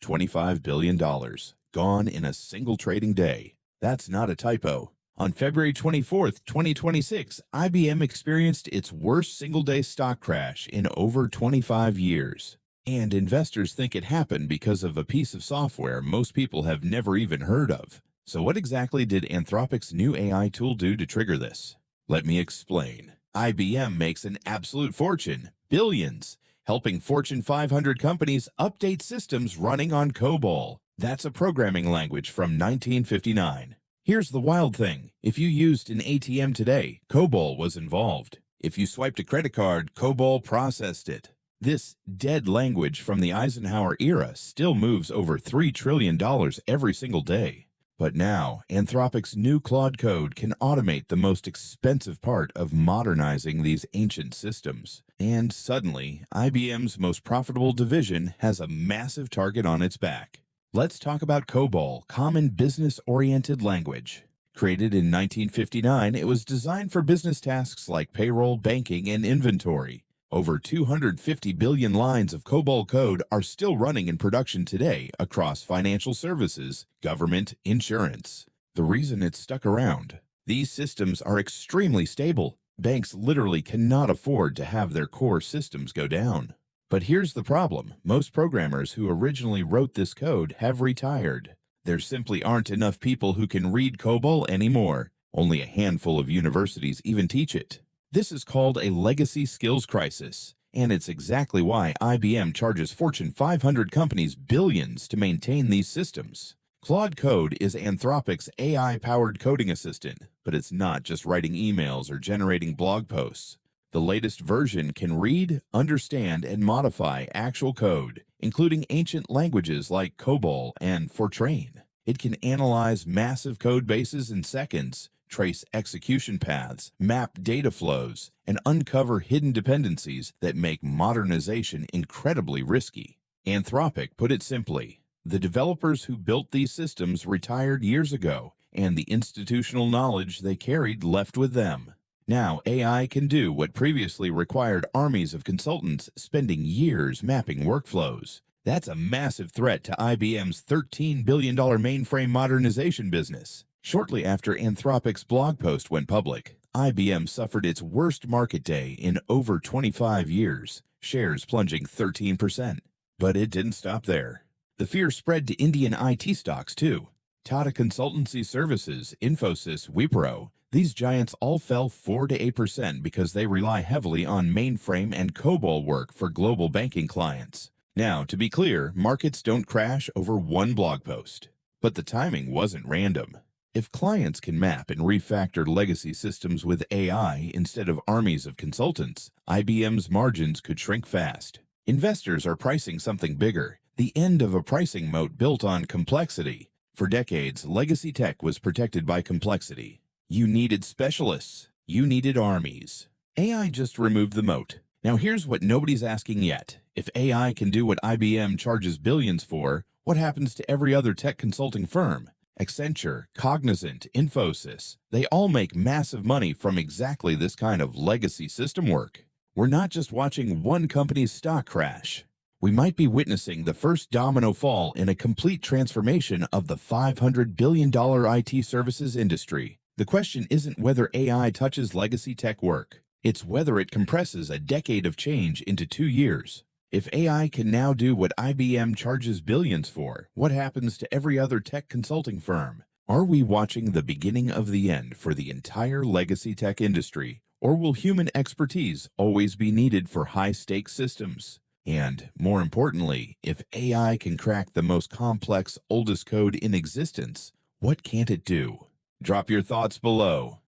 $25 billion, gone in a single trading day. That's not a typo. On February 24th, 2026, IBM experienced its worst single-day stock crash in over 25 years. And investors think it happened because of a piece of software most people have never even heard of. So what exactly did Anthropic's new AI tool do to trigger this? Let me explain. IBM makes an absolute fortune, billions, helping Fortune 500 companies update systems running on COBOL. That's a programming language from 1959. Here's the wild thing. If you used an ATM today, COBOL was involved. If you swiped a credit card, COBOL processed it. This dead language from the Eisenhower era still moves over $3 trillion every single day. But now, Anthropic's new Claude Code can automate the most expensive part of modernizing these ancient systems. And suddenly, IBM's most profitable division has a massive target on its back. Let's talk about COBOL, Common Business-Oriented Language. Created in 1959, it was designed for business tasks like payroll, banking, and inventory. Over 250 billion lines of COBOL code are still running in production today across financial services, government, insurance. The reason it's stuck around: these systems are extremely stable. Banks literally cannot afford to have their core systems go down. But here's the problem. Most programmers who originally wrote this code have retired. There simply aren't enough people who can read COBOL anymore. Only a handful of universities even teach it. This is called a legacy skills crisis, and it's exactly why IBM charges Fortune 500 companies billions to maintain these systems. Claude Code is Anthropic's AI-powered coding assistant, but it's not just writing emails or generating blog posts. The latest version can read, understand, and modify actual code, including ancient languages like COBOL and Fortran. It can analyze massive code bases in seconds, trace execution paths, map data flows, and uncover hidden dependencies that make modernization incredibly risky. Anthropic put it simply: the developers who built these systems retired years ago, and the institutional knowledge they carried left with them. Now AI can do what previously required armies of consultants spending years mapping workflows. That's a massive threat to IBM's $13 billion mainframe modernization business. Shortly after Anthropic's blog post went public, IBM suffered its worst market day in over 25 years, shares plunging 13%. But it didn't stop there. The fear spread to Indian IT stocks too. Tata Consultancy Services, Infosys, Wipro, these giants all fell 4 to 8% because they rely heavily on mainframe and COBOL work for global banking clients. Now, to be clear, markets don't crash over one blog post. But the timing wasn't random. If clients can map and refactor legacy systems with AI instead of armies of consultants, IBM's margins could shrink fast. Investors are pricing something bigger, the end of a pricing moat built on complexity. For decades, legacy tech was protected by complexity. You needed specialists. You needed armies. AI just removed the moat. Now here's what nobody's asking yet. If AI can do what IBM charges billions for, what happens to every other tech consulting firm? Accenture, Cognizant, Infosys, they all make massive money from exactly this kind of legacy system work. We're not just watching one company's stock crash. We might be witnessing the first domino fall in a complete transformation of the $500 billion IT services industry. The question isn't whether AI touches legacy tech work. It's whether it compresses a decade of change into 2 years. If AI can now do what IBM charges billions for, what happens to every other tech consulting firm? Are we watching the beginning of the end for the entire legacy tech industry, or will human expertise always be needed for high-stakes systems? And, more importantly, if AI can crack the most complex, oldest code in existence, what can't it do? Drop your thoughts below.